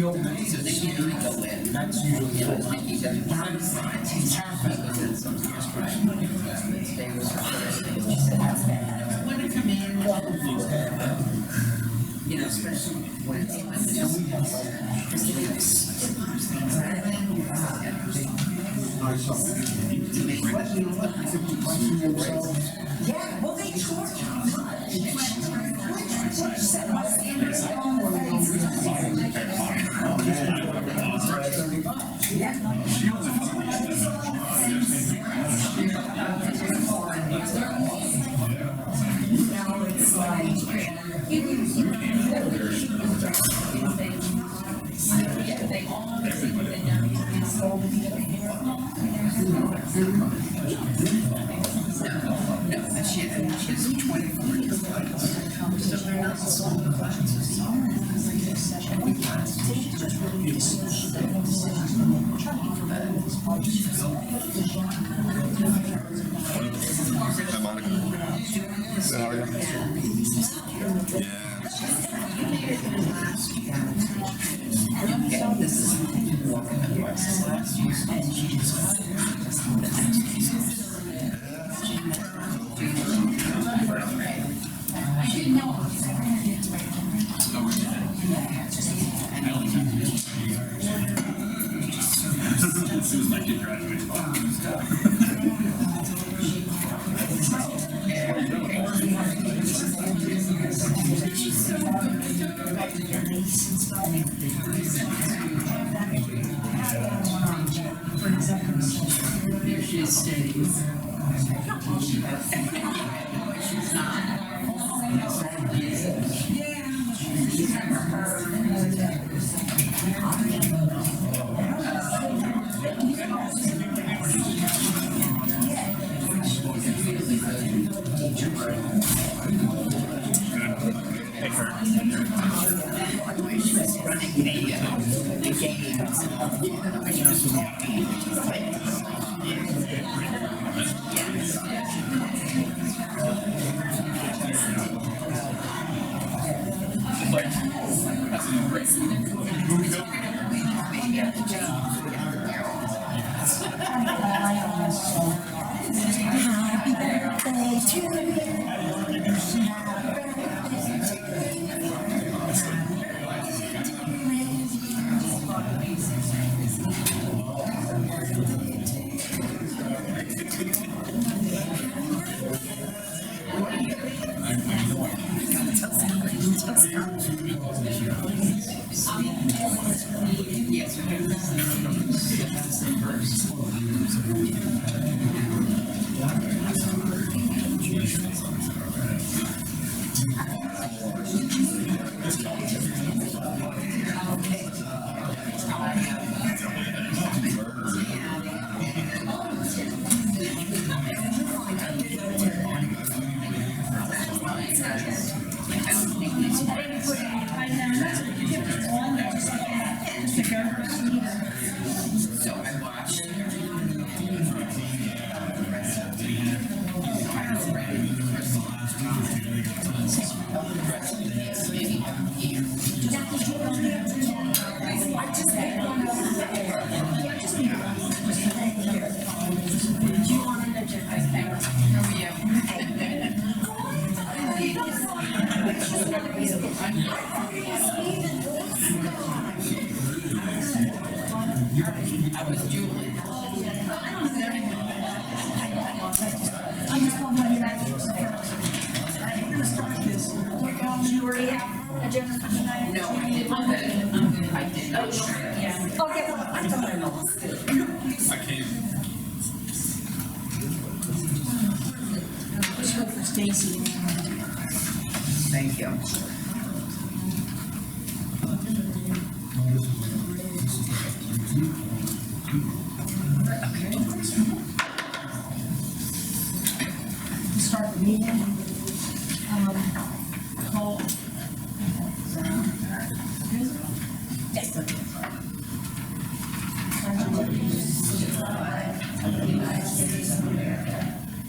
old days, so they can't really go in. That's usually the old days. They was the first thing. She said, that's bad. When they come in, you know, especially when it's like this. Yeah, well, they charge how much. Set my standards on the now it's like, they all no, she's 24 years old. So they're not solving the questions of sorrow. This is walking across the last year, and she's I didn't know. As soon as my kid graduates, she's steady. She's not. Thank you. Start the meeting. Call. Yes.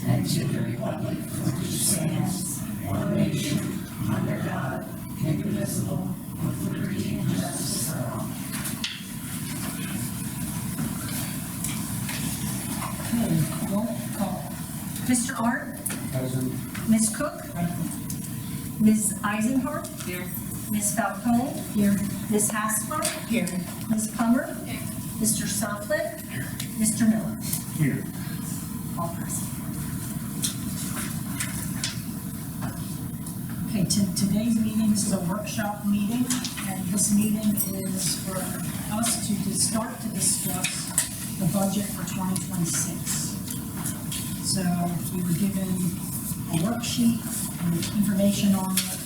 And to the republic for which stands one nation under God, indivisible, with liberty and justice for all. Okay, roll call. Mr. Art? Present. Ms. Cook? Ms. Eisenhart? Here. Ms. Falcone? Here. Ms. Haskell? Here. Ms. Plummer? Here. Mr. Suffolk? Here. Mr. Miller? Here. All present. Okay, today's meeting, this is a workshop meeting, and this meeting is for us to start to discuss the budget for 2026. So we were given a worksheet with information on it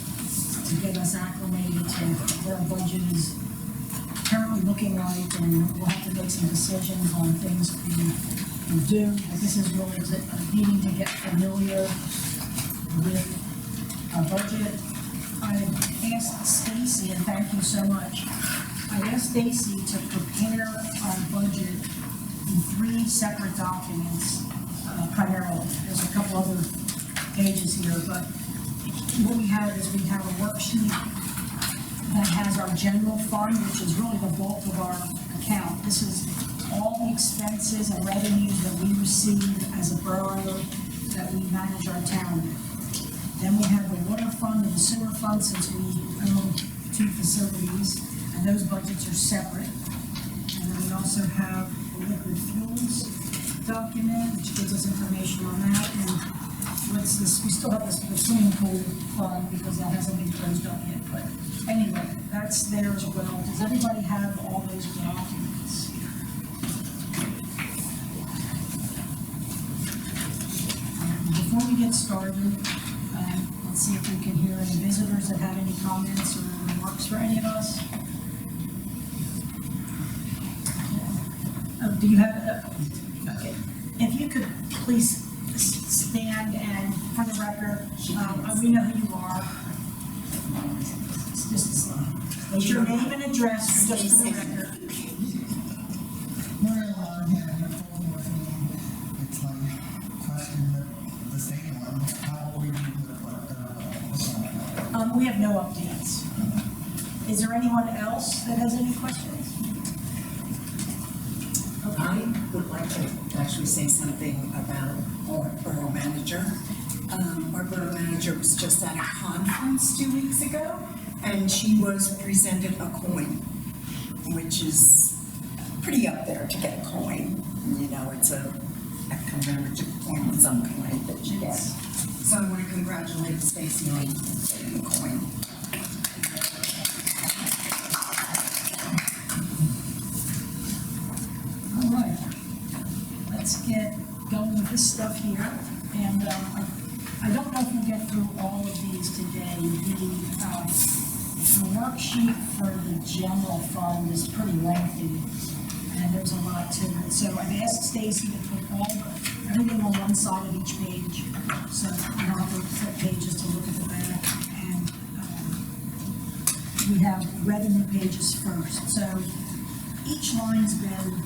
to get us acclimated to where our budget is currently looking like, and we'll have to make some decisions on things we do. But this is really a meeting to get familiar with our budget. I asked Stacy, and thank you so much, I asked Stacy to prepare our budget in 3 separate documents, primarily. There's a couple other pages here, but what we have is we have a worksheet that has our general fund, which is really the bulk of our account. This is all the expenses and revenues that we receive as a borough that we manage our town with. Then we have the water fund and the sewer fund, since we own 2 facilities, and those budgets are separate. And then we also have the liquid fuels document, which gives us information on that. And what's this, we still have the swimming pool fund because that hasn't been closed up yet. But anyway, that's there as well. Does everybody have all those documents? Before we get started, let's see if we can hear any visitors that have any comments or remarks for any of us. Do you have, okay. If you could please stand, and for the record, we know who you are. Just state your name and address, just for the record. It's like question the same one. How will we do the We have no updates. Is there anyone else that has any questions? I would like to actually say something about our borough manager. Our borough manager was just at a conference 2 weeks ago, and she was presented a coin, which is pretty up there to get a coin. You know, it's a commemorative coin of some kind that you get. So I want to congratulate Stacy on getting the coin. All right, let's get going with this stuff here. And I don't know if we'll get through all of these today. The worksheet for the general fund is pretty lengthy, and there's a lot to it. So I've asked Stacy to put everything on one side of each page, so I don't have to flip pages to look at the back. And we have revenue pages first. So each line's been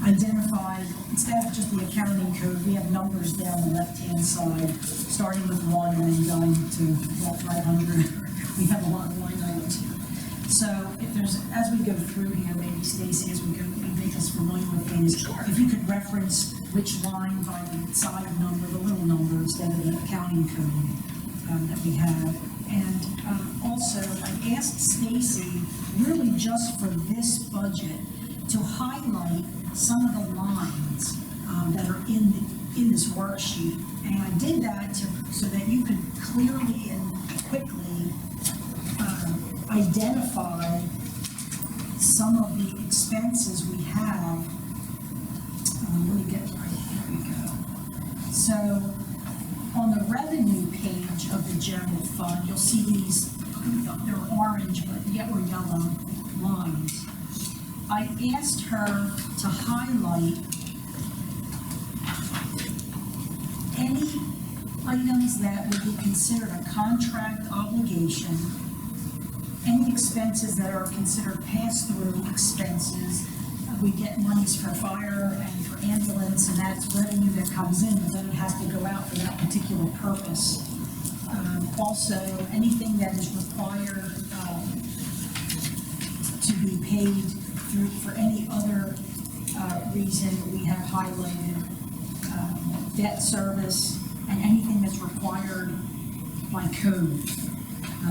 identified. Instead of just the accounting code, we have numbers down the left-hand side, starting with 1 and then going to about 500. We have a lot of line items here. So if there's, as we go through here, maybe Stacy, as we go, make us familiar with things, if you could reference which line by the side number, the little number, instead of the accounting code that we have. And also, I asked Stacy, really just for this budget, to highlight some of the lines that are in this worksheet. And I did that so that you could clearly and quickly identify some of the expenses we have. Let me get right, here we go. So on the revenue page of the general fund, you'll see these, they're orange, but yet were yellow lines. I asked her to highlight any items that would be considered a contract obligation, any expenses that are considered pass-through expenses. We get monies for fire and for ambulance, and that's revenue that comes in, but then it has to go out for that particular purpose. Also, anything that is required to be paid through for any other reason, we have highlighted debt service and anything that's required by code.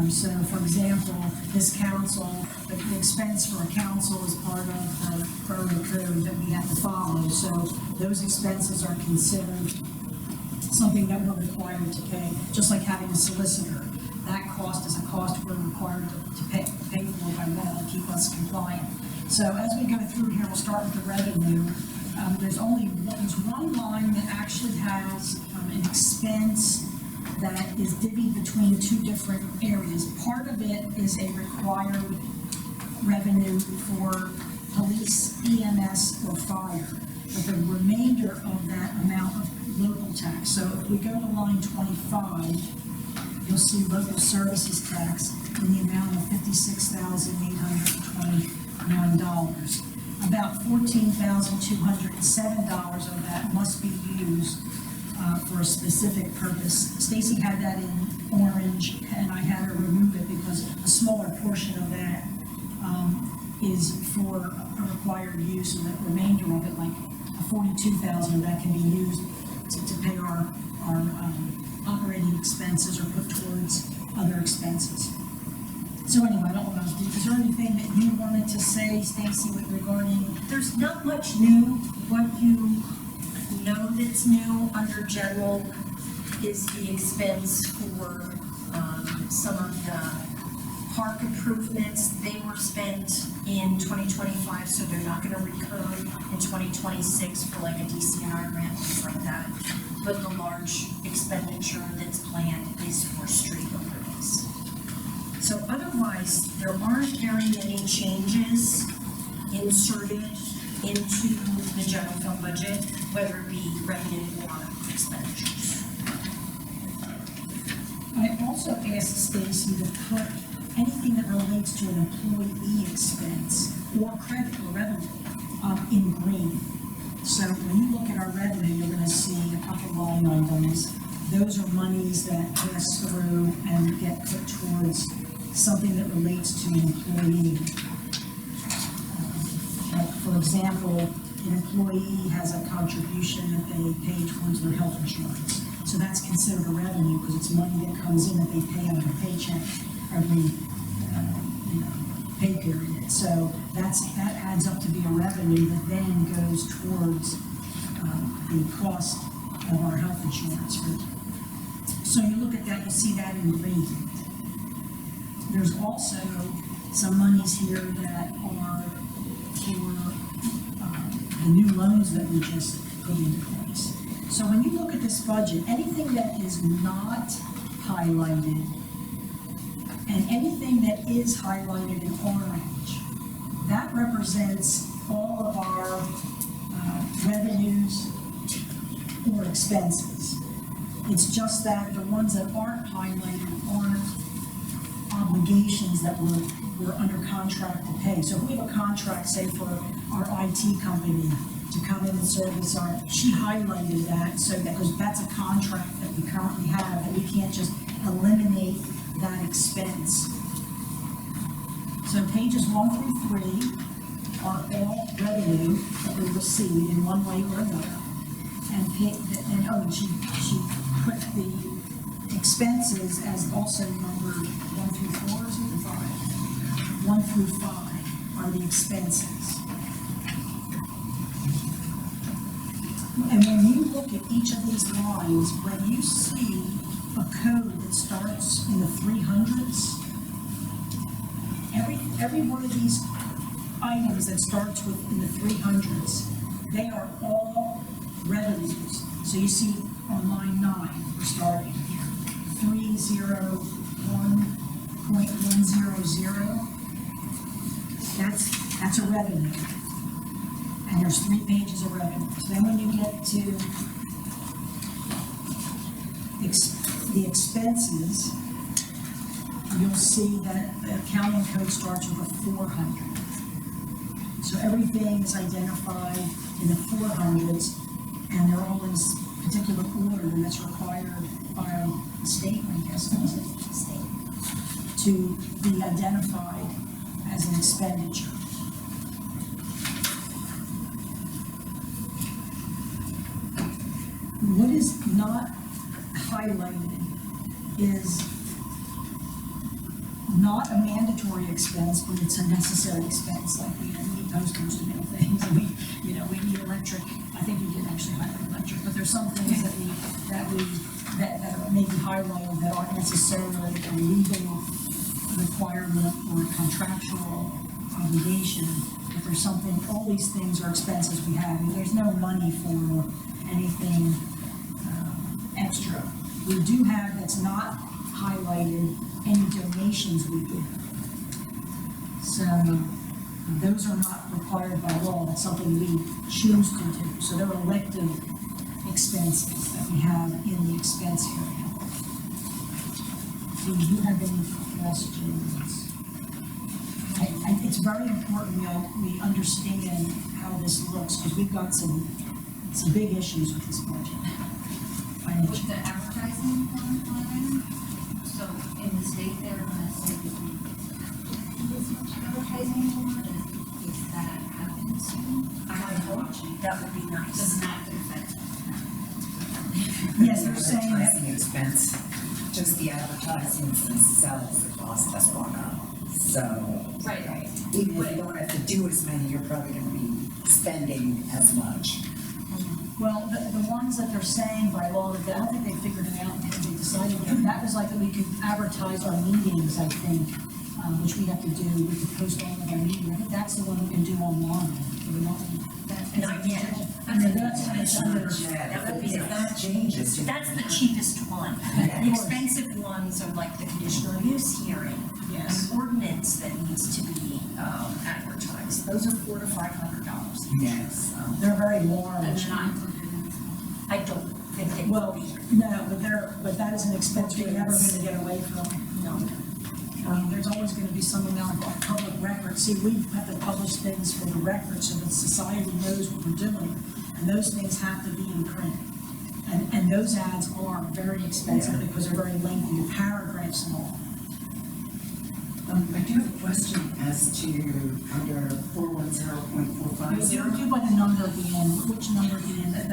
So for example, this council, the expense for a council is part of the borough code that we have to follow. So those expenses are considered something that we're required to pay, just like having a solicitor. That cost is a cost we're required to pay for by law to keep us compliant. So as we go through here, we'll start with the revenue. There's one line that actually has an expense that is divvied between two different areas. Part of it is a required revenue for police, EMS, or fire, but the remainder of that amount of local tax. So if we go to line 25, you'll see local services tax in the amount of $56,829. About $14,207 of that must be used for a specific purpose. Stacy had that in orange, and I had her remove it because a smaller portion of that is for a required use, and the remainder of it, like $42,000 of that, can be used to pay our operating expenses or put towards other expenses. So anyway, I don't know, is there anything that you wanted to say, Stacy, with regarding? There's not much new. What you know that's new under general is the expense for some of the park improvements. They were spent in 2025, so they're not gonna recur in 2026 for like a DCNR grant, things like that. But the large expenditure that's planned is for street improvements. So otherwise, there aren't very many changes inserted into the general fund budget, whether it be revenue or expenditures. I also asked Stacy to put anything that relates to an employee expense or credit or revenue in green. So when you look at our revenue, you're going to see a couple line items. Those are monies that pass through and get put towards something that relates to an employee. Like for example, an employee has a contribution that they pay towards their health insurance. So that's considered a revenue because it's money that comes in that they pay on their paycheck every pay period. So that adds up to be a revenue that then goes towards the cost of our health insurance. So you look at that, you see that in green. There's also some monies here that are for the new loans that we just put into place. So when you look at this budget, anything that is not highlighted and anything that is highlighted in orange, that represents all of our revenues or expenses. It's just that the ones that aren't highlighted aren't obligations that we're under contract to pay. So if we have a contract, say for our IT company to come in and service she highlighted that, so that, because that's a contract that we currently have, and we can't just eliminate that expense. So pages 1 through 3 are all revenue that we receive in one way or another. And she put the expenses as also numbered 1 through 4 or 2 through 5. 1 through 5 are the expenses. And when you look at each of these lines, when you see a code that starts in the 300s, every one of these items that starts with in the 300s, they are all revenues. So you see on line 9, we're starting here, 301.100. That's a revenue. And there's 3 pages of revenue. So then when you get to the expenses, you'll see that the accounting code starts with a 400. So everything is identified in the 400s, and they're all in particular order, and that's required by the state, I guess, to be identified as an expenditure. What is not highlighted is not a mandatory expense, but it's a necessary expense, like we need posters to mail things, and we need electric. I think you did actually highlight electric, but there's some things that are maybe highlighted that aren't necessarily a legal requirement or a contractual obligation. If there's something, all these things are expenses we have, and there's no money for anything extra. We do have, that's not highlighted, any donations we give. So those are not required by law, that's something we choose to do. So they're elective expenses that we have in the expense area. Do you have any questions? It's very important we understand how this looks, because we've got some big issues with this budget. With the advertising line, so in the state they're gonna say that we do this much advertising anymore, does that happen soon? I hope that would be nice. Doesn't that affect? Yes, they're saying that. Advertising expense, just the advertising themselves, the cost has gone up. So, Right. even if you don't have to do as many, you're probably gonna be spending as much. Well, the ones that they're saying by law, that I don't think they figured it out and they decided yet. That was like that we could advertise our meetings, I think, which we have to do. We could post all of our meetings. I think that's the one we can do online. Not yet. That would be, if that changes. That's the cheapest one. The expensive ones are like the conditional use hearing. Yes. An ordinance that needs to be advertised. Those are $400 to $500. Yes. They're very And large. they're not included in. I don't think they Well, will be. no, but that is an expense we're never gonna get away from. No. There's always gonna be some amount of public record. See, we have to publish things for the record so that society knows what we're doing. And those things have to be in print. And those ads are very expensive because they're very lengthy, the paragraphs and all. I do have a question as to under 410.450. Do by the number at the end, which number at the end, the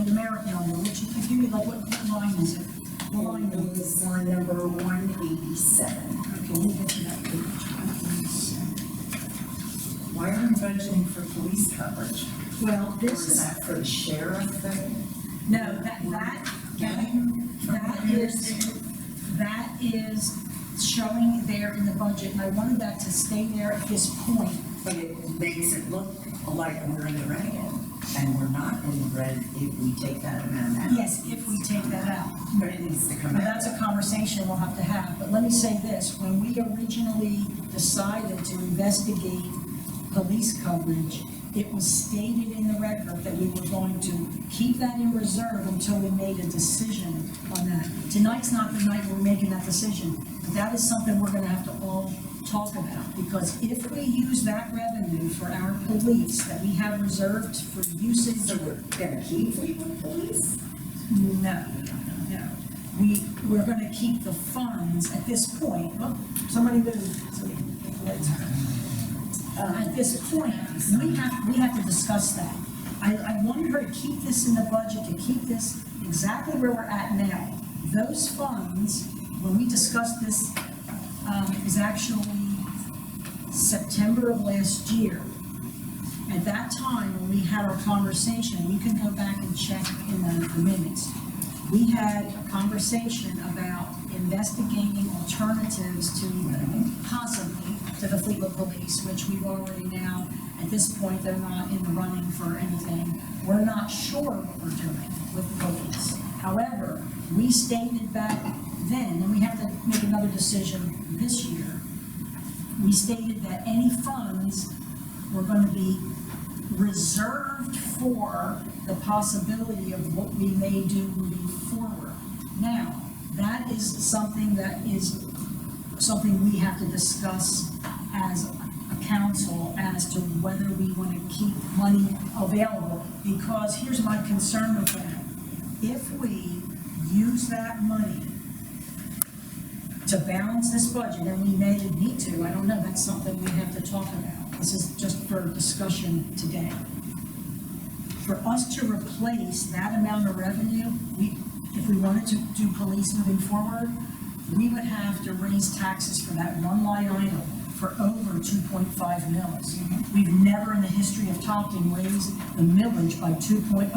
numeric number, which, if you give me, like, what line is it? What line It is it? was line number 187. Okay, let me get to that page. Why are we budgeting for police coverage? Well, Or this is is, that for the sheriff thing? no, that is showing there in the budget, and I wanted that to stay there at this point. But it makes it look like we're in the red, and we're not in the red if we take that amount out. Yes, if we take that out. But it needs to come Now, out. that's a conversation we'll have to have, but let me say this, when we originally decided to investigate police coverage, it was stated in the record that we were going to keep that in reserve until we made a decision on that. Tonight's not the night we're making that decision, but that is something we're gonna have to all talk about, because if we use that revenue for our police that we have reserved for usage. So we're gonna keep Cleveland police? No. We're gonna keep the funds at this point. Oh, somebody moved. So we can get the lights on. At this point, we have to discuss that. I wanted her to keep this in the budget, to keep this exactly where we're at now. Those funds, when we discussed this, is actually September of last year. At that time, when we had our conversation, we can go back and check in the minutes. We had a conversation about investigating alternatives to possibly to the Fleetwood Police, which we've already now, at this point, they're not in the running for anything. We're not sure what we're doing with the police. However, we stated back then, and we have to make another decision this year, we stated that any funds were going to be reserved for the possibility of what we may do moving forward. Now, that is something we have to discuss as a council as to whether we want to keep money available, because here's my concern with that. If we use that money to balance this budget, and we may need to, I don't know, that's something we have to talk about. This is just for discussion today. for us to replace that amount of revenue, if we wanted to do police moving forward, we would have to raise taxes for that one line item for over 2.5 mils. We've never in the history of Topton raised the millage by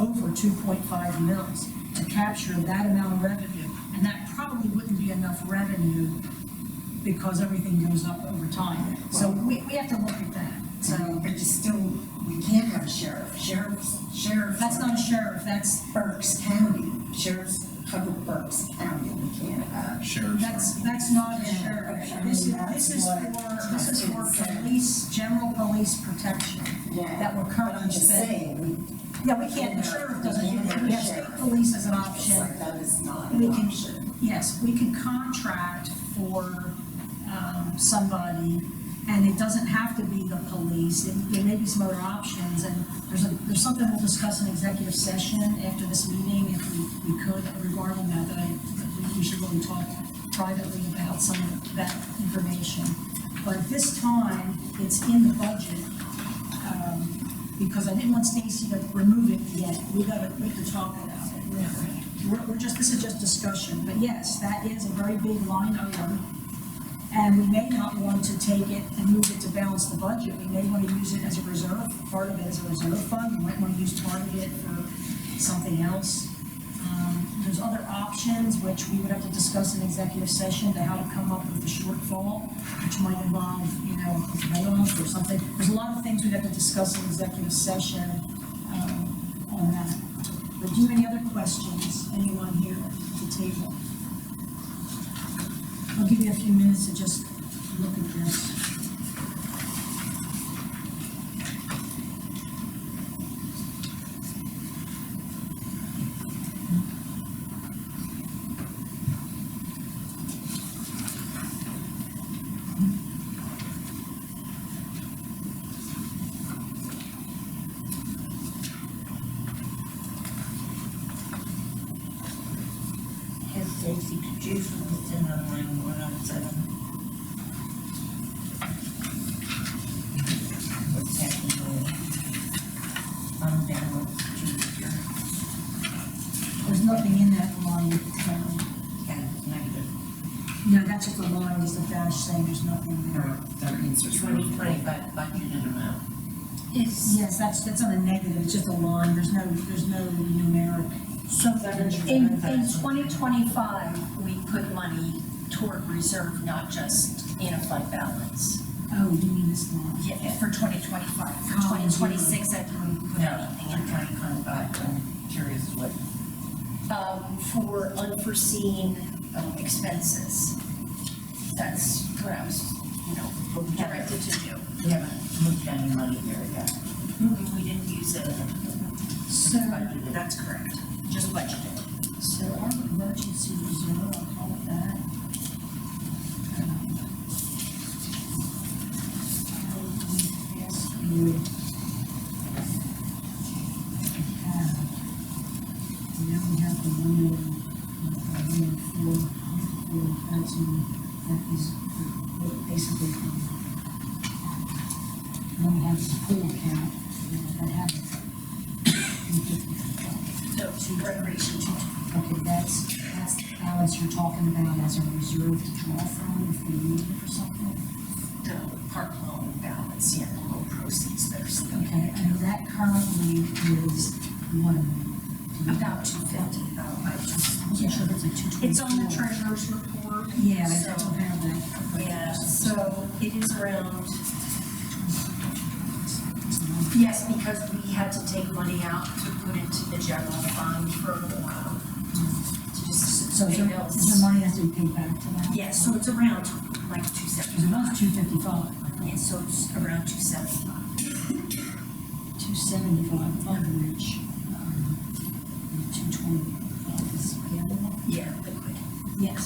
over 2.5 mils to capture that amount of revenue. And that probably wouldn't be enough revenue because everything goes up over time. So we have to look at that. So But you still, we can't have a sheriff. Sheriff. that's not a sheriff, that's, Berks County. Sheriff's cover Berks County. We can't have. that's not a sheriff. This is for police, general police protection that we're But currently I'm just spending. saying, Yeah, we can't, the sheriff doesn't do that. We have state police as an it's option. like that is not We an can, option. yes, we can contract for, somebody, and it doesn't have to be the police, there may be some other options, and there's something we'll discuss in executive session after this meeting, if we could, regarding that, we should really talk privately about some of that information. But at this time, it's in the budget, because I didn't want Stacy to remove it yet, we have to talk about it. This is just discussion, but yes, that is a very big line item. And we may not want to take it and move it to balance the budget. We may want to use it as a reserve, part of it as a reserve fund. We might want to use part of it for something else. There's other options, which we would have to discuss in executive session, to how to come up with the shortfall, which might involve, layoff or something. There's a lot of things we'd have to discuss in executive session on that. But do you have any other questions, anyone here at the table? I'll give you a few minutes to just look at this. Yes, Stacy, could you send on line 107? What's happening? Down There's nothing in that line. and negative. No, that's just a line, just a dash saying there's nothing there. That means there's 2025 budgeted amount. Yes, that's on a negative, it's just a line, there's no numeric. So in 2025, we put money toward reserve, not just in a fund balance. Oh, you mean this line? Yeah, for 2025. For Oh, 2026, I didn't put No, anything in in there. 2025, I'm curious what. For unforeseen expenses. That's what I was, directed to do. We haven't moved any money there yet. We didn't use it. So, Budgeted, that's correct. Just budgeted. so our emergency reserve, I'll call it that. I would ask you to have, now we have the 1,400,000, that is basically, then we have the pool account, that have So, recreation. okay, that's Alex, you're talking about as a reserve to draw from if we need it for something? The park loan balance, yeah, the loan proceeds that are sitting in Okay, and that currently is what? about 250. I wasn't sure if it's like 224. It's on the treasurer's report. Yeah, I so- don't have that. Yeah, so it is around, yes, because we had to take money out to put into the general fund for, to just So pay is there bills. money that has to be paid back to that? Yeah, so it's around like Because it 275. was 255. Yeah, so it's around 275. 275, of which, 225 is payable. Yeah, liquid. Yes.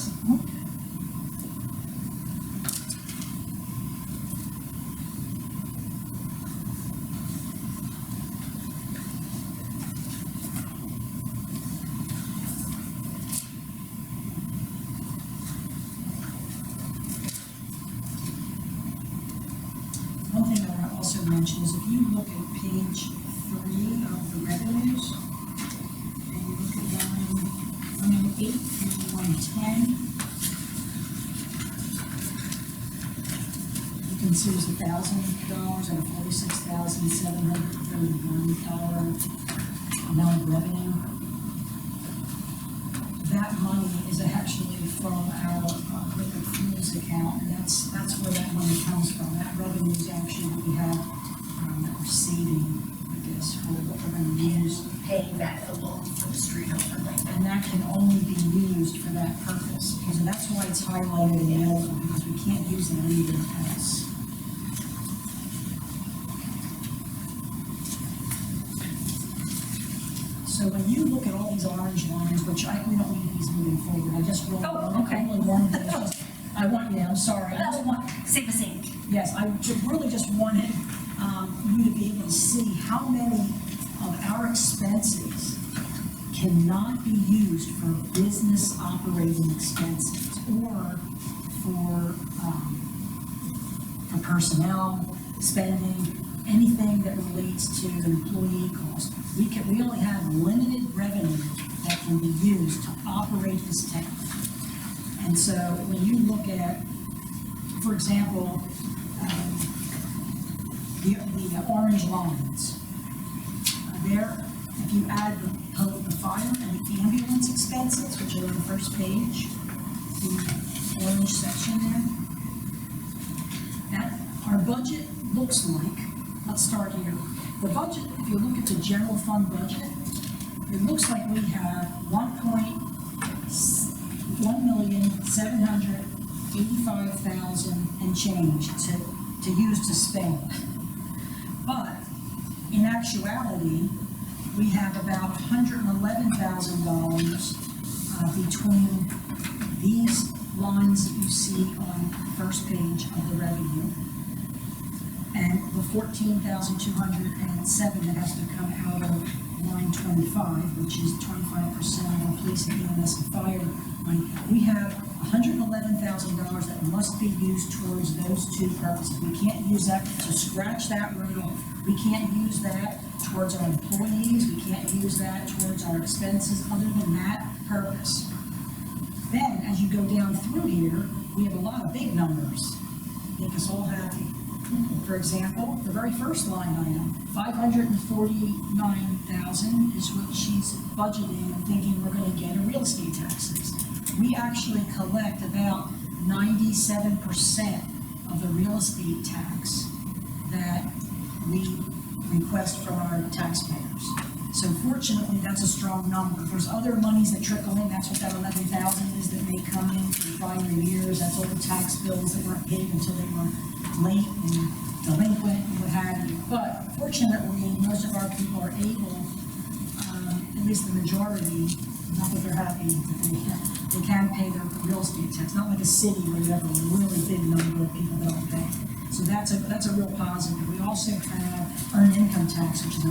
One thing I want to also mention is if you look at page 3 of the revenues. And you look at line 108 through 110. You can see there's $1,000 and a $46,731 amount of revenue. That money is actually from our liquid fuels account, and that's where that money comes from. That revenue is actually what we have that we're saving, I guess, for what we're going to use. Paying back the loan for the street overlay. And that can only be used for that purpose. And that's why it's highlighted in yellow, because we can't use it anywhere else. So when you look at all these orange lines, which we don't need these moving forward, I just really, Okay. I'm sorry, I just want, Save us ink. yes, I really just wanted you to be able to see how many of our expenses cannot be used for business operating expenses or for personnel spending, anything that relates to employee costs. We only have limited revenue that can be used to operate this town. And so when you look at, for example, the orange lines, there, if you add the fire and the ambulance expenses, which are on the first page, the orange section there, that our budget looks like, let's start here. The budget, if you look at the general fund budget, it looks like we have $1,785,000 and change to use to spend. But in actuality, we have about $111,000 between these lines that you see on the first page of the revenue and the $14,207 that has to come out of line 25, which is 25% of police and EMS and fire money. We have $111,000 that must be used towards those two purposes. We can't use that to scratch that right off. We can't use that towards our employees. We can't use that towards our expenses other than that purpose. Then, as you go down through here, we have a lot of big numbers. Make us all happy. For example, the very first line item, $549,000 is what she's budgeting and thinking we're going to get in real estate taxes. We actually collect about 97% of the real estate tax that we request from our taxpayers. So fortunately, that's a strong number. There's other monies that trickle in. That's what that 11,000 is that may come in from prior years. That's all the tax bills that weren't paid until they were late and delinquent and what have you. But fortunately, most of our people are able, at least the majority, not that they're happy, but they can pay their real estate tax. Not like a city where you have a really big number of people that don't pay. So that's a real positive. We also have earned income tax, which is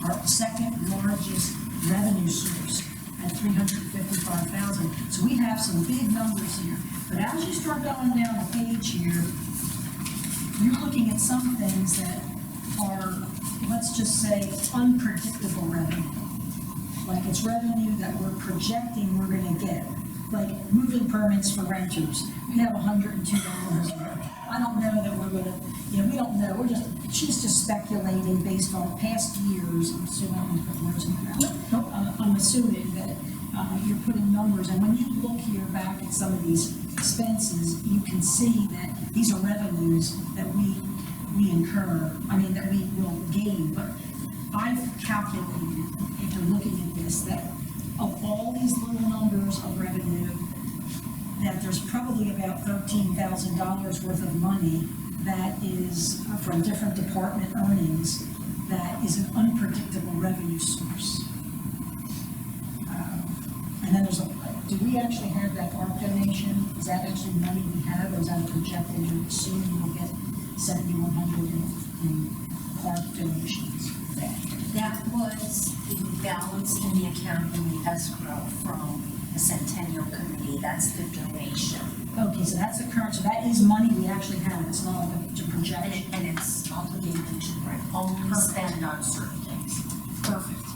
our second largest revenue source at $355,000. So we have some big numbers here. But as you start going down the page here, you're looking at some things that are, let's just say, unpredictable revenue. Like it's revenue that we're projecting we're gonna get. Like moving permits for renters. We have $102 there. I don't know that we're gonna, we don't know. She's just speculating based on past years. I'm assuming I'm putting words in her mouth. I'm assuming that you're putting numbers, and when you look here back at some of these expenses, you can see that these are revenues that we incur, that we will gain. But I've calculated, after looking at this, that of all these little numbers of revenue, that there's probably about $13,000 worth of money that is from different department earnings that is an unpredictable revenue source. And then do we actually have that ARP donation? Is that actually money we have, or is that a projected, you're assuming we'll get $7,100 in ARP donations? That was the balance in the account in the escrow from the Centennial Committee. That's the donation. Okay, so that's the current, so that is money we actually have. It's not like a projection. And it's obligated to only spend on certain things. Perfect.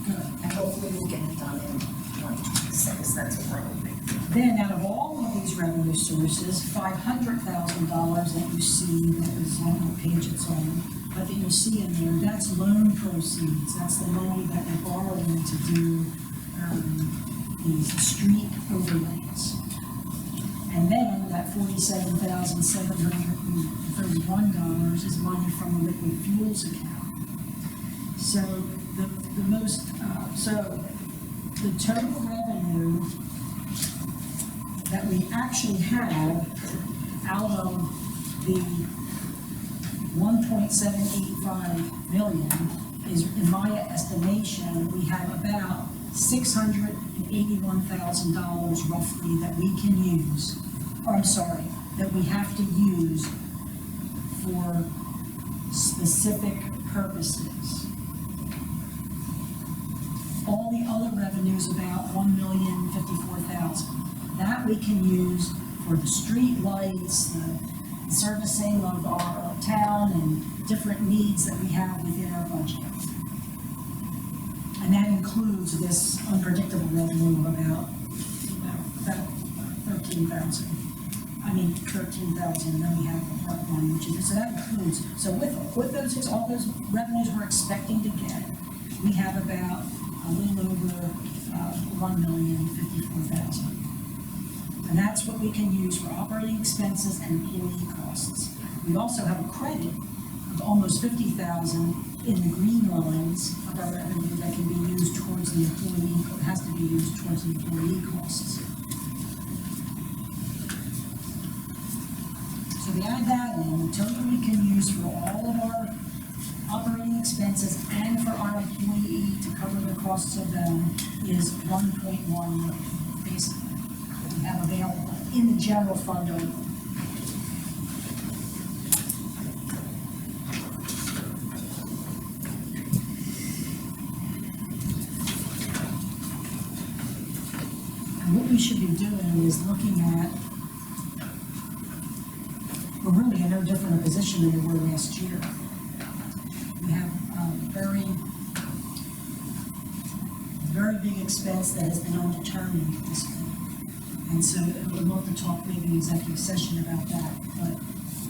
Good. And hopefully we'll get it done in 2026, that's what we're hoping. Then, out of all of these revenue sources, $500,000 that you see, that is on what page it's on, but that you'll see in there, that's loan proceeds. That's the money that we're borrowing to do these street overlays. And then that $47,731 is money from the liquid fuels account. So the total revenue that we actually have out of the 1.785 million is, in my estimation, we have about $681,000 roughly that we can use, or I'm sorry, that we have to use for specific purposes. All the other revenues, about $1,054,000. That we can use for the street lights, the servicing of our town, and different needs that we have within our budget. And that includes this unpredictable revenue of about 13,000. And then we have the park one, which is, so that includes, so with those, all those revenues we're expecting to get, we have about a little over $1,054,000. And that's what we can use for operating expenses and employee costs. We also have a credit of almost $50,000 in the green lines of our revenue that can be used towards the employee, or has to be used towards the employee costs. So we add that in, the total we can use for all of our operating expenses and for our employee to cover the costs of them is 1.1 million, basically, we have available in the general fund only. And what we should be doing is looking at, we're really in no different a position than we were last year. We have a very big expense that has been undetermined at this point. And so we'd love to talk maybe in executive session about that, but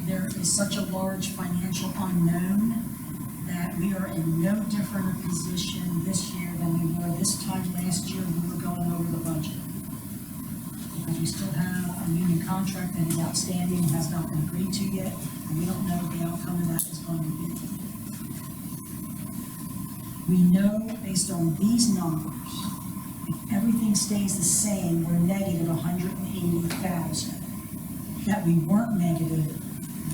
there is such a large financial unknown that we are in no different a position this year than we were this time last year when we were going over the budget. Because we still have a union contract that is outstanding, has not been agreed to yet, and we don't know what the outcome of that is going to be. We know, based on these numbers, if everything stays the same, we're negative 180,000. That we weren't negative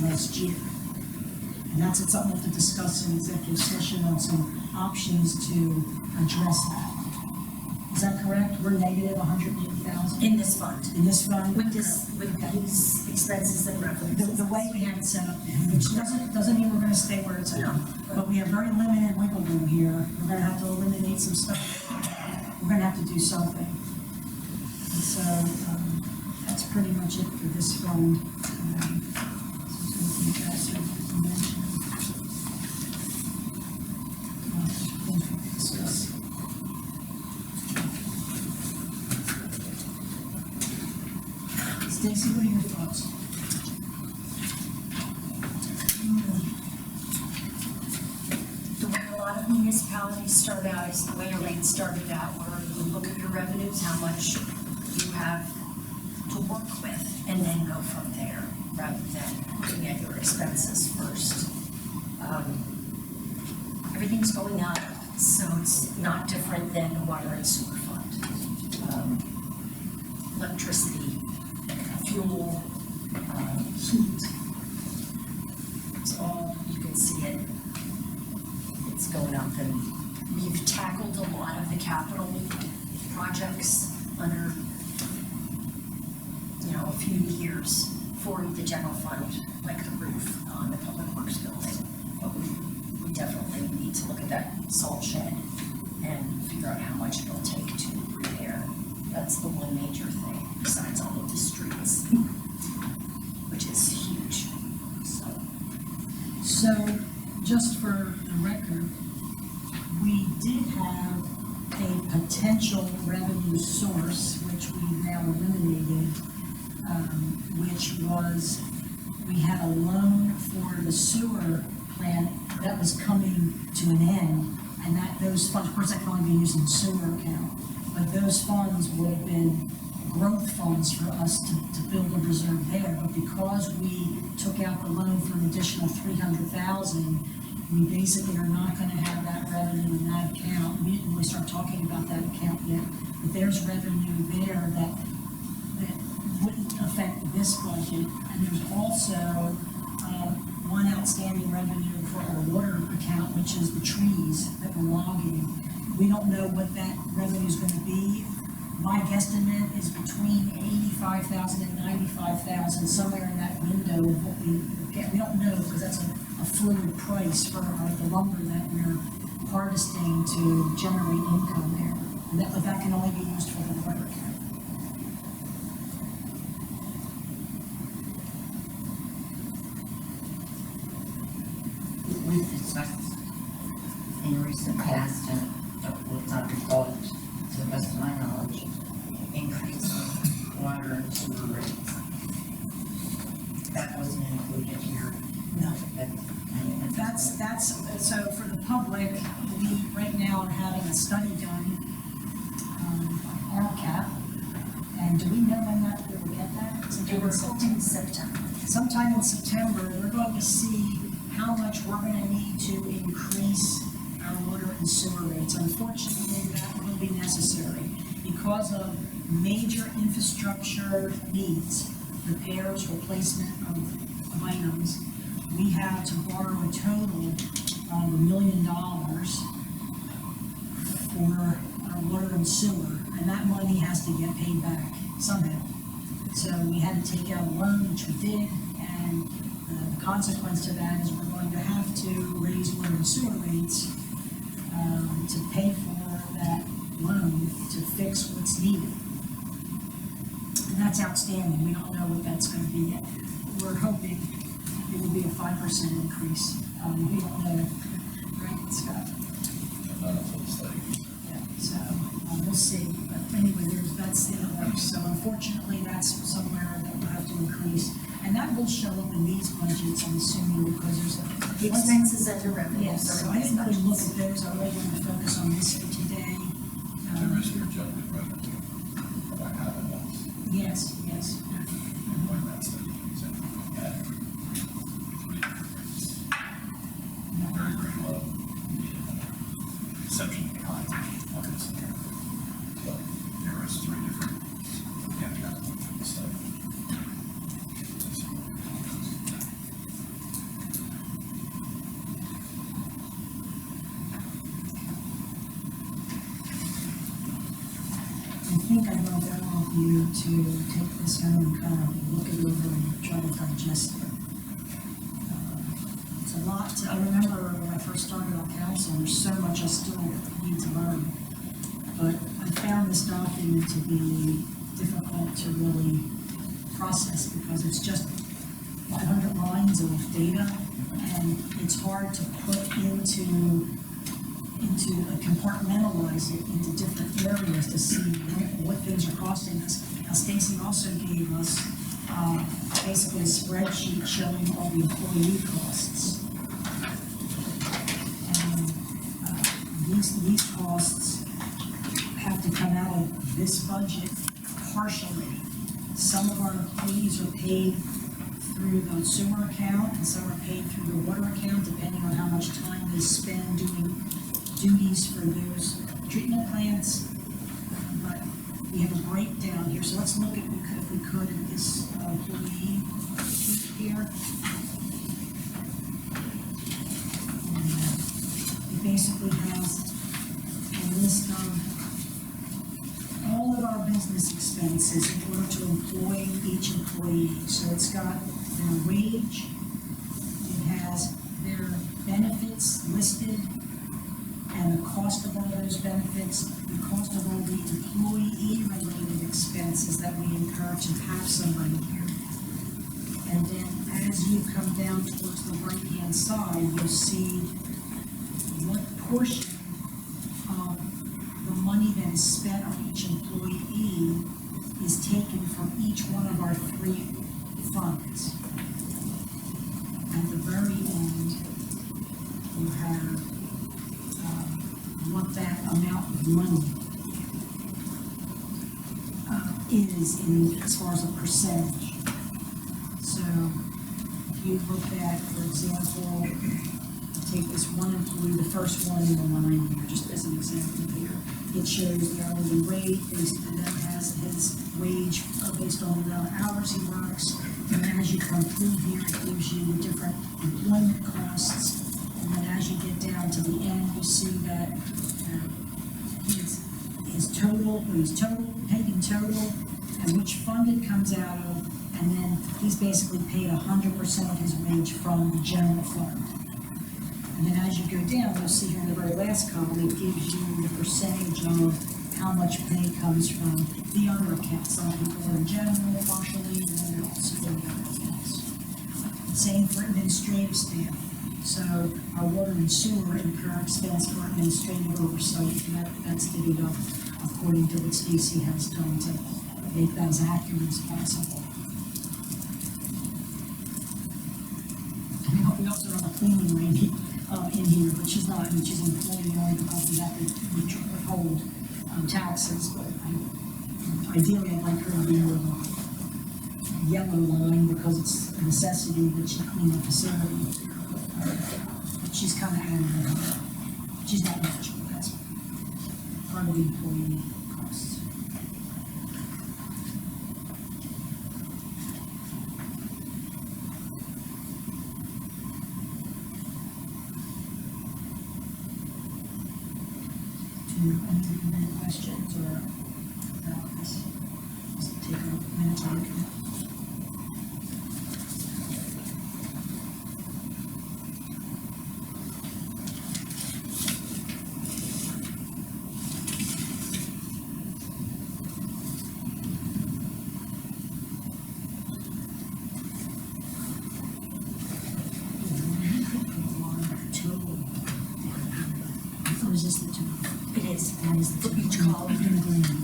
last year. And that's something we'll have to discuss in executive session on some options to address that. Is that correct? We're negative 180,000? In this fund. In this fund? With these expenses and revenues. The way we have it set up, which doesn't mean we're gonna stay where it's at. No. But we have very limited wiggle room here. We're gonna have to eliminate some stuff. We're gonna have to do something. And so, that's pretty much it for this fund. Stacy, what are your thoughts? The way a lot of municipalities start out is the way Elaine started out, where you look at your revenues, how much you have to work with, and then go from there, rather than looking at your expenses first. Everything's going up, so it's not different than the water and sewer fund. Electricity, fuel, heat. It's all, you can see it. It's going up, and we've tackled a lot of the capital projects under, a few years for the general fund, like the roof on the Public Works building. But we definitely need to look at that salt shed and figure out how much it'll take to repair. That's the one major thing, besides all of the streets, which is huge, So, just for the record, we did have a potential revenue source, which we've now eliminated, which was, we had a loan for the sewer plant that was coming to an end, and those funds, of course, that can only be used in the sewer account, but those funds would have been growth funds for us to build a reserve there, but because we took out the loan for an additional $300,000, we basically are not gonna have that revenue in that account. We didn't really start talking about that account yet, but there's revenue there that wouldn't affect this budget. And there's also, one outstanding revenue for our water account, which is the trees that we're logging. We don't know what that revenue is gonna be. My guesstimate is between $85,000 and $95,000, somewhere in that window of what we get. We don't know, because that's a fluid price for the lumber that we're harvesting to generate income there. And that can only be used for the water account. We've discussed in recent past, and what's not thought, to the best of my knowledge, increasing water and sewer rates. That wasn't included here. No. That's So for the public, we right now are having a study done, on RCAP. And do we know when that, will we get that? They were hoping September. Sometime in September, we're going to see how much we're gonna need to increase our water and sewer rates. Unfortunately, that will be necessary because of major infrastructure needs, repairs, replacement of items. We have to borrow a total of $1 million for our water and sewer, and that money has to get paid back somehow. So we had to take out a loan, which we did, and the consequence to that is we're going to have to raise water and sewer rates to pay for that loan to fix what's needed. And that's outstanding. We don't know what that's going to be yet. We're hoping it will be a 5% increase. We don't know, right, Scott? Not a full study. Yeah, so we'll see. But anyway, that's in the works. So unfortunately, that's somewhere that we'll have to increase. And that will show up in these budgets, I'm assuming, because there's The expenses under revenue. Yes, so I didn't really look at those. I really wanted to focus on this for today. There is projected revenue. What happened was, Yes, yes. when that study comes in, we had very, very low, exceptionally high markets in there. But there was three different, you got to look at the study. I think I want all of you to take this home and kind of look it over and try to digest it. It's a lot. I remember when I first started on council, there's so much I still need to learn. But I found this document to be difficult to really process because it's just 500 lines of data, and it's hard to put into compartmentalize it into different areas to see what things are costing us. Now, Stacy also gave us basically a spreadsheet showing all the employee costs. And these costs have to come out of this budget partially. Some of our employees are paid through the sewer account, and some are paid through the water account, depending on how much time they spend doing duties for those treatment plants. But we have a breakdown here, so let's look at, if we could, at this employee sheet here. It basically has a list of all of our business expenses in order to employ each employee. So it's got their wage, it has their benefits listed, and the cost of all those benefits, the cost of all the employee-related expenses that we incur to have somebody here. And then as you come down towards the right-hand side, you'll see what portion is taken from each one of our 3 funds. At the very end, you have, what that amount of money is in, as far as a percentage. So, if you look at, for example, take this one employee, the first one in the line here, just as an example here. It shows the hourly rate, and then has his wage based on the amount of hours he works. And then as you come through here, it gives you the different employment costs. And then as you get down to the end, you see that his total, paid in total, and which fund it comes out of, and then he's basically paid 100% of his wage from the general fund. And then as you go down, you'll see here in the very last column, it gives you the percentage of how much pay comes from the other accounts. Some people are in general, partially, and then they're also in the other accounts. Same for administrative staff. So our water and sewer incur expense for administrative oversight, and that's divvied up according to what Stacy has done to make that as accurate as possible. And we also have a cleaning lady in here, but she's not, she's an employee only because we have to withhold taxes, but ideally I'd like her to be more of a yellow line because it's a necessity that she clean the facility. She's kind of adding, she's not much, but that's part of the employee costs. Any questions or just take a minute to look at it. Or is this the two? It is, That is the for two. each column. In green, okay.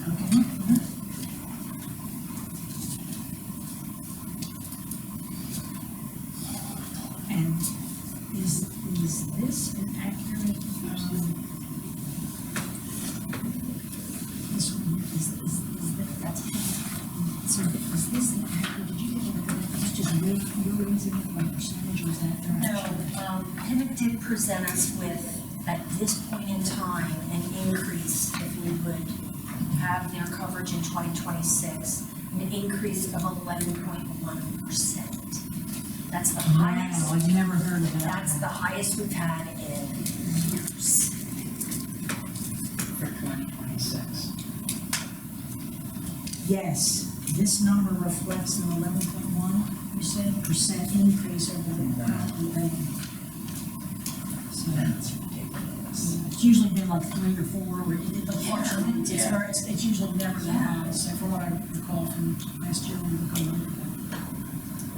And is this an accurate, this one here, that's, so is this an accurate, did you get it, is this just you're raising it by percentage, or is that their actual? No, Pivot did present us with, at this point in time, an increase, if we would have their coverage in 2026, an increase of 11.1%. That's the highest. Wow, I've never heard of that. That's the highest we've had in years. For 2026. Yes, this number reflects an 11.1, you said, percent increase over the current rate. So That's ridiculous. it's usually been like 3 or 4, or it fluctuates. It's usually never that high, so from what I recall from last year, we were going over that.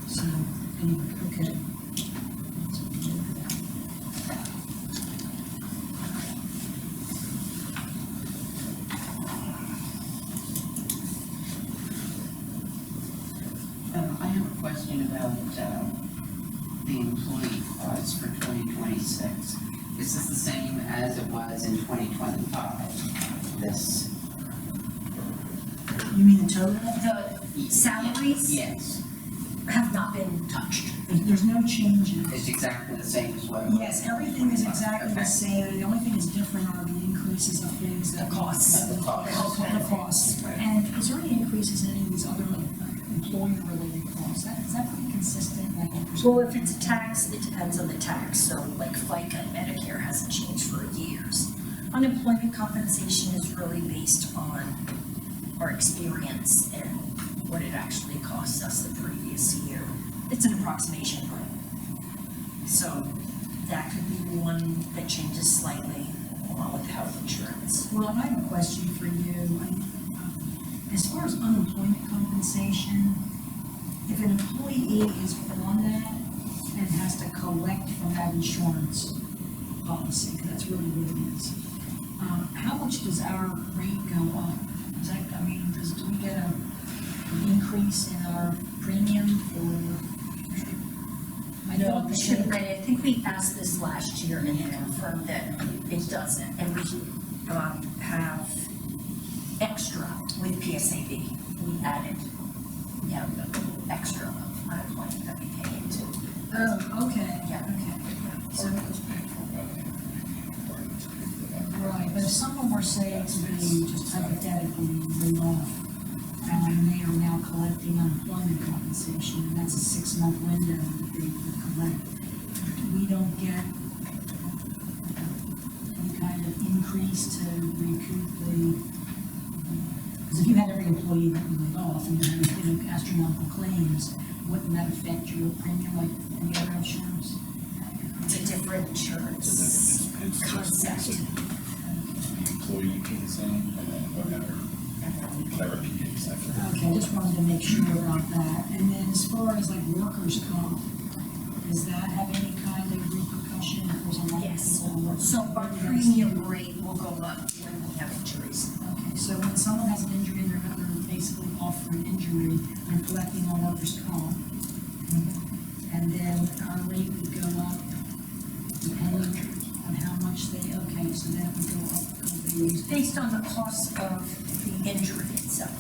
So, anyway, okay. I have a question about the employee costs for 2026. Is this the same as it was in 2025? This? You mean the total? The salaries Yes. have not been touched. There's no change in it. It's exactly the same as what it was. Yes, everything is exactly the same, the only thing that's different are the increases of things that. The costs. The costs. And is there any increases in any of these other employer-related costs? Is that pretty consistent, like in percent? Well, if it's a tax, it depends on the tax, so like FICA and Medicare hasn't changed for years. Unemployment compensation is really based on our experience and what it actually cost us the previous year. It's an approximation, right? So that could be one that changes slightly along with health insurance. Well, I have a question for you. As far as unemployment compensation, if an employee is on that and has to collect from that insurance policy, because that's really what it is, how much does our rate go up? Is that, I mean, do we get a an increase in our premium for? I No, thought we the should, state- I think we asked this last year and they confirmed that it doesn't, and we, have extra with PSAB. We added, we have the extra of unemployment that we pay into. Oh, okay, Yeah. okay. So, Part of it's paid for by the, part of it's paid for by the. right, but if someone were saying to me, just hypothetically, laid off, they are now collecting unemployment compensation, and that's a 6-month window that they would collect. We don't get any kind of increase to recoup the, because if you had every employee that you laid off and you had, astronomical claims, wouldn't that affect your premium like any other insurance? It's a different insurance It's just concept. the employee pays in, and then whatever PA sector. Okay, I just wanted to make sure about that. And then as far as like workers' comp, does that have any kind of repercussion if there's a lot of Yes, people on workers' so comp? our premium rate will go up when we have injuries. Okay, so when someone has an injury, they're basically off for an injury, they're collecting on workers' comp. And then our rate would go up depending on how much they, okay, so that would go up because they use. Based on the cost of the injury itself,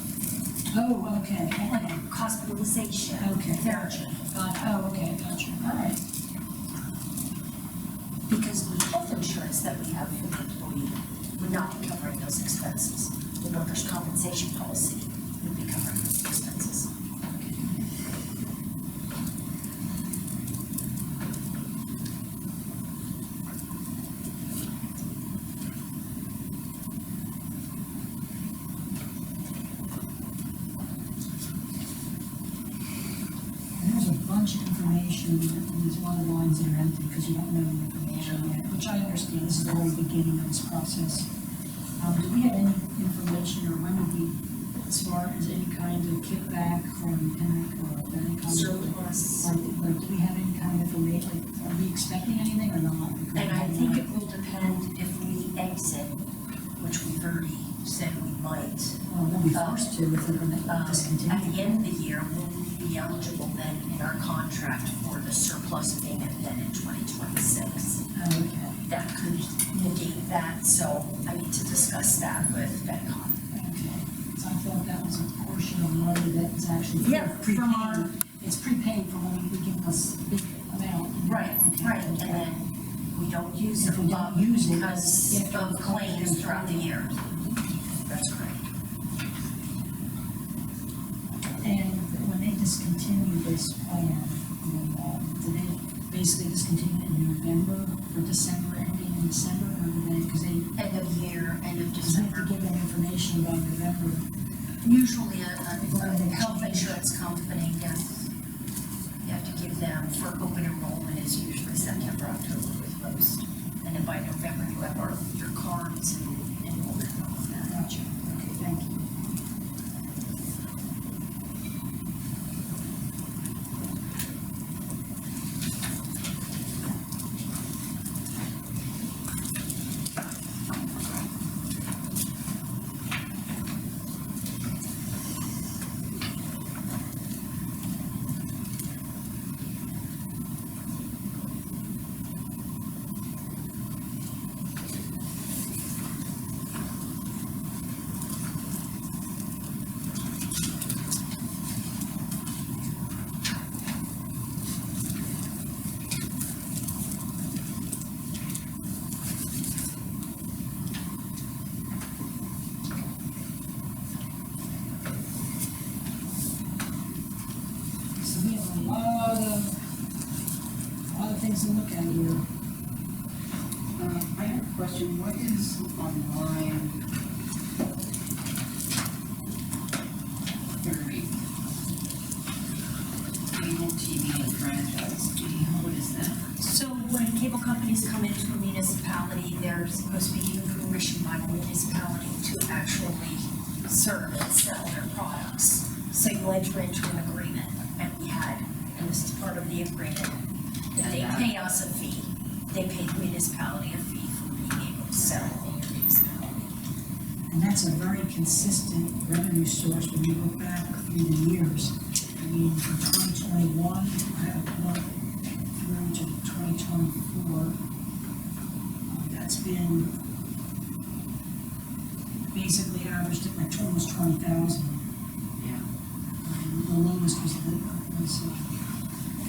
Oh, okay, like okay. hospitalization, Okay. therapy. Okay, gotcha, all right. Because the health insurance that we have for the employee would not be covering those expenses. The workers' compensation policy would be covering those expenses. And there's a bunch of information, and there's a lot of lines that are empty because you don't know the information yet, which I understand, this is the very beginning of this process. Do we have any information, or when would we, as far as any kind of kickback from PENIC or any kind of? Surplus. Like, do we have any kind of information, like, are we expecting anything or not? Because And I we think don't it will depend if we exit, which we've already said we might. know. Well, we'll be forced to if they're gonna At discontinue. the end of the year, we'll be eligible then in our contract for the surplus payment then in 2026. Okay. That could negate that, so I need to discuss that with FedCon. Okay, so I thought that was a portion of money that is actually Yeah, prepaid. from our- It's prepaid for when we give us a big amount. Right, Okay, right, and okay. then we don't use it If we don't use it, because if of the claims throughout the year. That's correct. And when they discontinued this plan, did they basically discontinue it in November or December, ending in December, or did they, because they, End of year, end of because we have to December. give them information about November. Usually a health insurance company, yes. You have to give them, for open enrollment is usually September, October with most. And then by November, you have your cards and enrollment and all of that. Gotcha, okay, thank you. So we have a lot of things to look at here. I have a question, what is online 30? Cable TV and franchise fee, what is that? So when cable companies come into a municipality, they're supposed to be given permission by the municipality to actually serve and sell their products. So you enter into an agreement, and we had, and this is part of the agreement, that they pay us a fee, they pay the municipality a fee for being able to sell in your municipality. And that's a very consistent revenue source when you look back through the years. I mean, from 2021, I have a plug through to 2024. That's been basically averaged at like almost 20,000. Yeah. The lowest was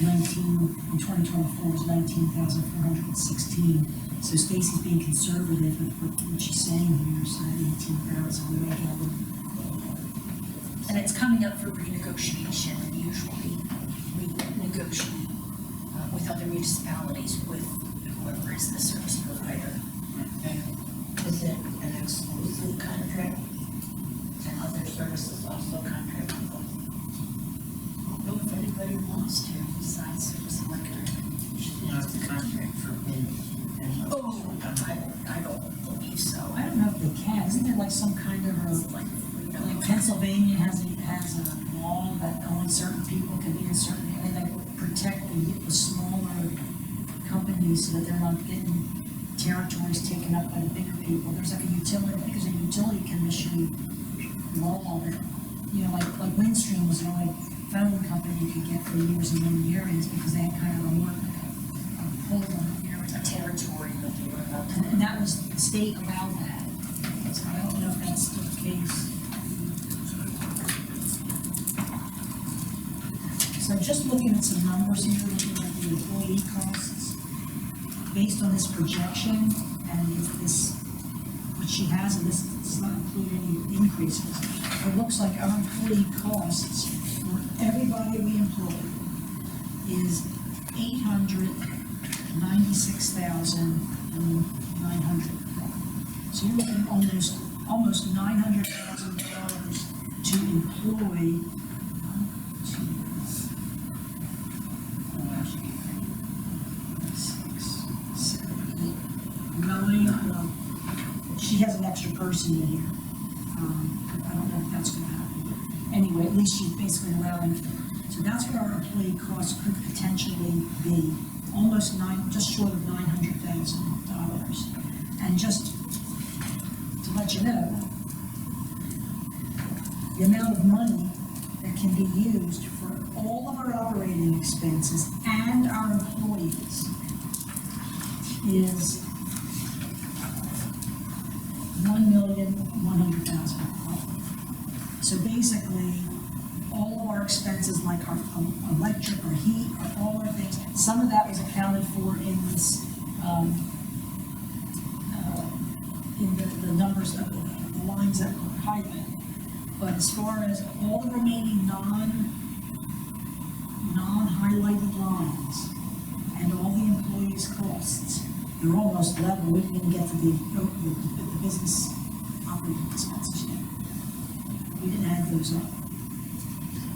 19, in 2024 was 19,416. So Stacy's being conservative with what she's saying here, so 18,000, we may have And it's coming up for renegotiation, and usually we negotiate with other municipalities with whoever is the service provider. Is it an exclusive contract? And other services also contract with us? I don't know if anybody wants to besides service electric. You know, it's a contract for bids. Oh, I don't believe so. I don't know if they can, isn't there like some kind of It's a, like, like Pennsylvania has a law that only certain people can be in certain, and they protect the smaller companies so that they're not getting territories taken up by the bigger people. There's like a utility, I think there's a utility commission law that, you know, like Windstream was the only phone company you could get for years and many years because they had kind of a more, like a hold on, you know, a territory that they were about to. and that was, the state allowed that. So I don't know if that's still the case. So just looking at some numbers here, looking at the employee costs, based on this projection, and if this, what she has, and this does not include any increases, it looks like our employee costs for everybody we employ is $896,900. So you're looking almost $900,000 to employ. She has an extra person in here. I don't know if that's gonna happen. Anyway, at least she's basically allowing, so that's what our employee costs could potentially be. Almost just short of $900,000. And just to let you know, the amount of money that can be used for all of our operating expenses and our employees is $1,100,000. So basically, all of our expenses, like our electric, our heat, all our things, some of that was accounted for in this, in the numbers of the lines that were highlighted. But as far as all the remaining non-highlighted lines and all the employees' costs, they're almost level. We didn't even get to the business operating expenses yet. We didn't add those up.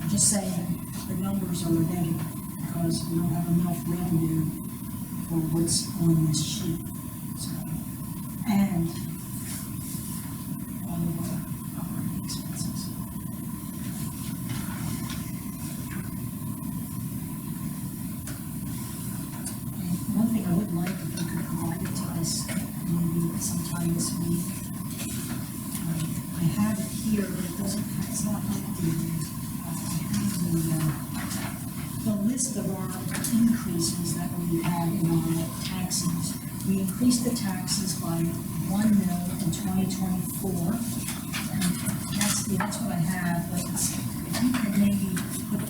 I'm just saying the numbers are negative because we don't have enough revenue for what's on this sheet. So, and all of our operating expenses. And one thing I would like if you could provide it to us maybe sometime this week. I have it here, but it doesn't, it's not updated. The list of our increases that we had in our taxes. We increased the taxes by $1 million in 2024. And that's what I have, but if you could maybe put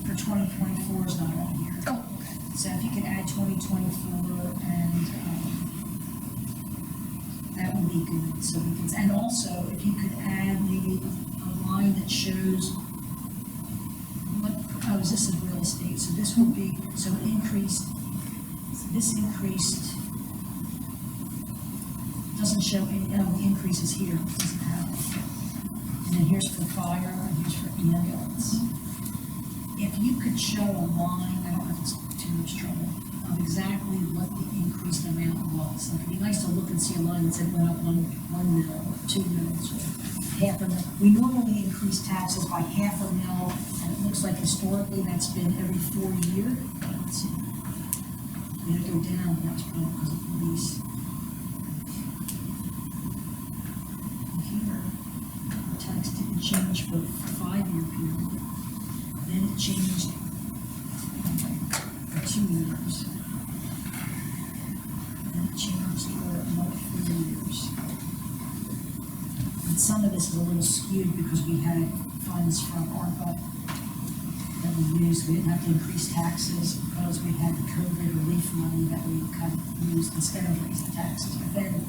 for 2024 is not on here. Oh, okay. So if you could add 2024 and, that would be good, so we can, and also if you could add maybe a line that shows this is real estate, so this would be, so it increased, this increased, doesn't show any, increases here, it doesn't have it. And then here's for fire, and here's for ambulance. If you could show a line, I don't know if it's too much trouble, of exactly what the increased amount was. Like, it'd be nice to look and see a line that said went up $1 million, or $2 million, or half a million. We normally increase taxes by half a million, and it looks like historically that's been every 4 years. Let's see. We had to go down, but that's probably because of police. Here, our tax didn't change for 5 5-year period. Then it changed for 2 years. Then it changed for another 4 years. And some of this is a little skewed because we had funds from ARPA that we used. We didn't have to increase taxes because we had the COVID relief money that we kind of used instead of raising taxes. But then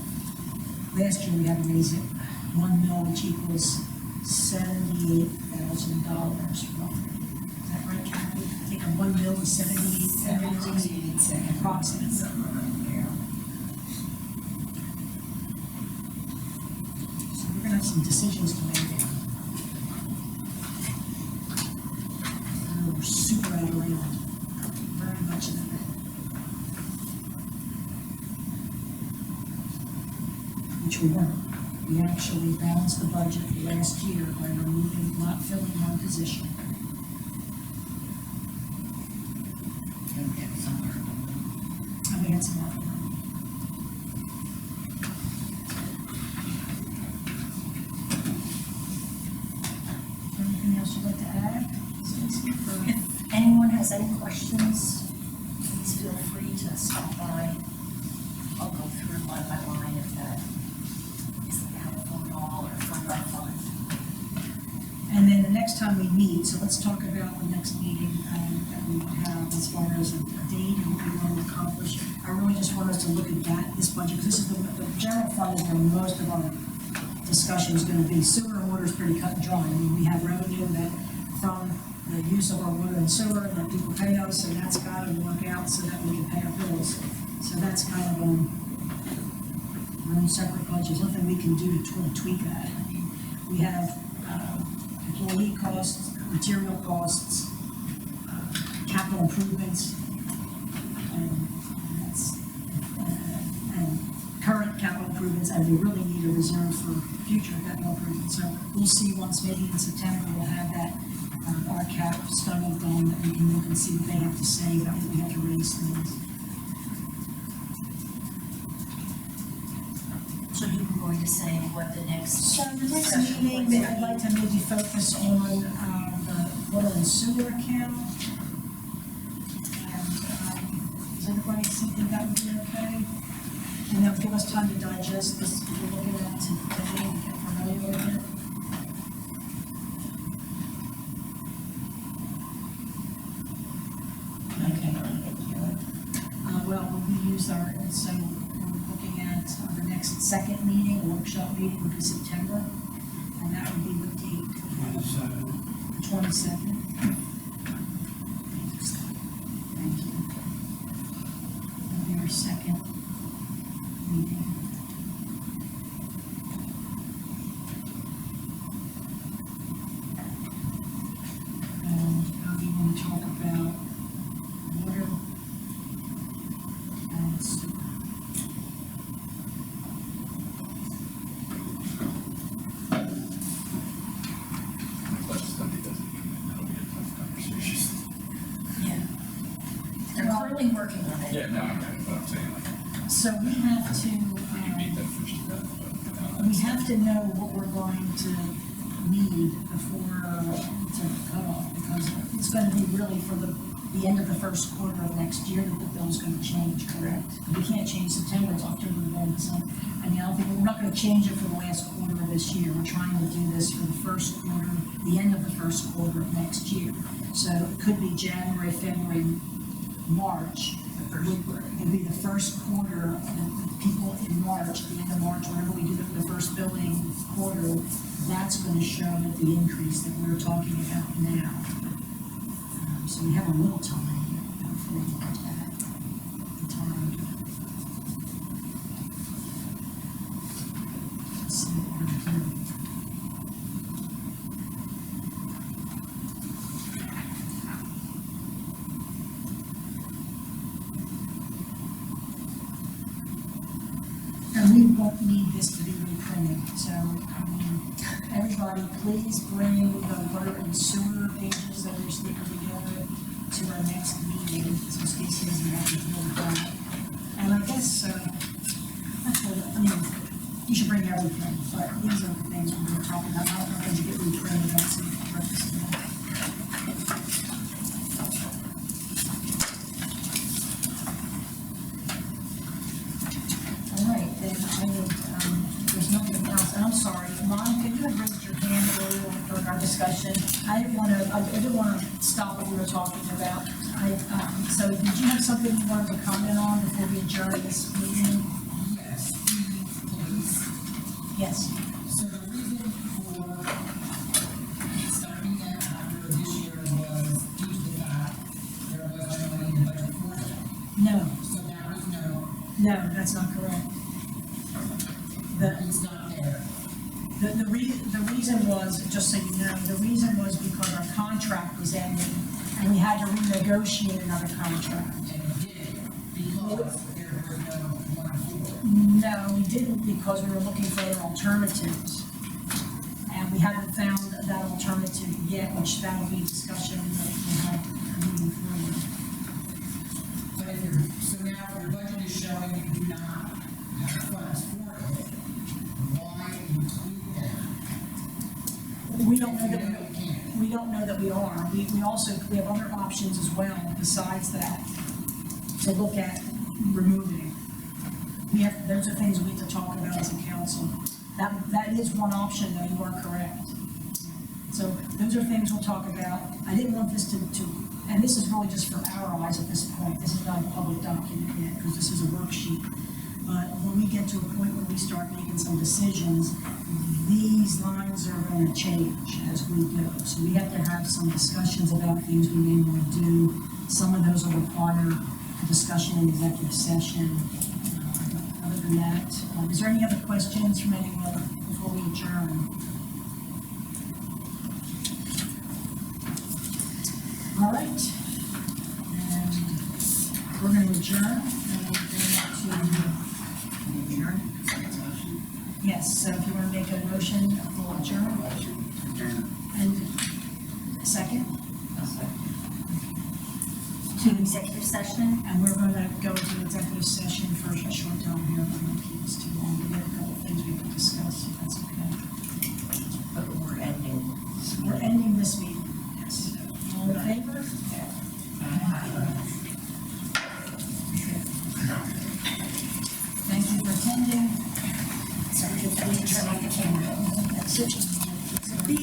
last year we had to raise it 1 mil, which equals $78,000 roughly. Is that right, Kathy? I think 1 mil is 78,000 approximately. So we're gonna have some decisions to make. We're super out of line, very much in it. Which we weren't. We actually balanced the budget last year by removing, not filling one position. You'll get somewhere. And we had some more. Anything else you'd like to add? If anyone has any questions, please feel free to stop by. I'll go through line by line if that isn't helpful at all or fun by fun. And then the next time we meet, so let's talk about the next meeting that we have as far as a date and what we want to accomplish. I really just want us to look at this budget, because this is the general fund is where most of our discussion is going to be. Sewer and water is pretty cut and dry. I mean, we have revenue that from the use of our water and sewer that people pay us, and that's got to work out so that we can pay our bills. So that's kind of our own separate budget. There's nothing we can do to tweak that. I mean, we have employee costs, material costs, capital improvements, and current capital improvements, and we really need a reserve for future capital improvements. So we'll see once maybe in September we'll have that our cap study done that we can look and see what they have to say about what we have to raise things. So you were going to say what the next. So the next meeting, I'd like to maybe focus on the water and sewer account. And does everybody think that would be okay? And that'll give us time to digest this, we're looking at today, and get familiar with it. Okay. Well, we use our, so we're looking at the next second meeting, workshop meeting would be September, and that would be what date? 22nd. Thank you. That'll be our second meeting. And we want to talk about water and sewer. If that study doesn't come in, that'll be a tough conversation. Yeah. They're currently working on it. Yeah, no, I'm saying like, So we have to, we can beat that fish to death, but. we have to know what we're going to need before to cut off, because it's going to be really for the end of the first quarter of next year that the bill's going to change, correct? We can't change September, it's October, November, December. I mean, I don't think, we're not going to change it for the last quarter of this year. We're trying to do this for the first quarter, the end of the first quarter of next year. So it could be January, February, March. It'd be the first quarter, the people in March, the end of March, whenever we do the first billing quarter, that's going to show that the increase that we're talking about now. So we have a little time before we get that. The time. Let's see what we're going to do. And we won't need this to be reprinted, so, everybody, please bring the water and sewer pages that we're sticking together to our next meeting, so Stacy doesn't have to deal with that. And I guess, you should bring everything, but these are the things we're gonna talk about, I don't know if you get retrained about some purpose of that. All right, then I would, there's nothing else, and I'm sorry, Monica, you had raised your hand earlier during our discussion. I didn't wanna stop what we were talking about. So did you have something you wanted to comment on before we adjourn this meeting? Yes, please. Yes. So the reason for stopping that after this year was due to the fact there was no money in the budget for it. No, So that was no, no, that's not correct. it's not there. The reason was, just so you know, the reason was because our contract was ending and we had to renegotiate another contract. And it did, because there was no one for it. No, we didn't because we were looking for other alternatives. And we haven't found that alternative yet, which that'll be a discussion that we'll have moving forward. But if you're, so now your budget is showing you do not have funds for it, why include that? We don't know If you that know you can't. we don't know that we are. We also, we have other options as well besides that to look at removing. We have, those are things we have to talk about as a council. That is one option, though, you are correct. So those are things we'll talk about. I didn't want this to, and this is really just for our eyes at this point. This is not a public document yet, because this is a worksheet. But when we get to a point where we start making some decisions, these lines are going to change as we go. So we have to have some discussions about things we may want to do. Some of those will require a discussion in executive session. Other than that, is there any other questions from anyone before we adjourn? All right. And we're going to adjourn. And we're going to adjourn. Yes, so if you want to make a motion, we'll adjourn. And second? To executive session? And we're going to go into executive session for a short time here. I'm not going to keep this too long. We have a couple of things we can discuss, if that's okay. But we're ending. We're ending this meeting. Yes. All in favor? Thank you for attending. Sorry, if we turn on the camera. That's such a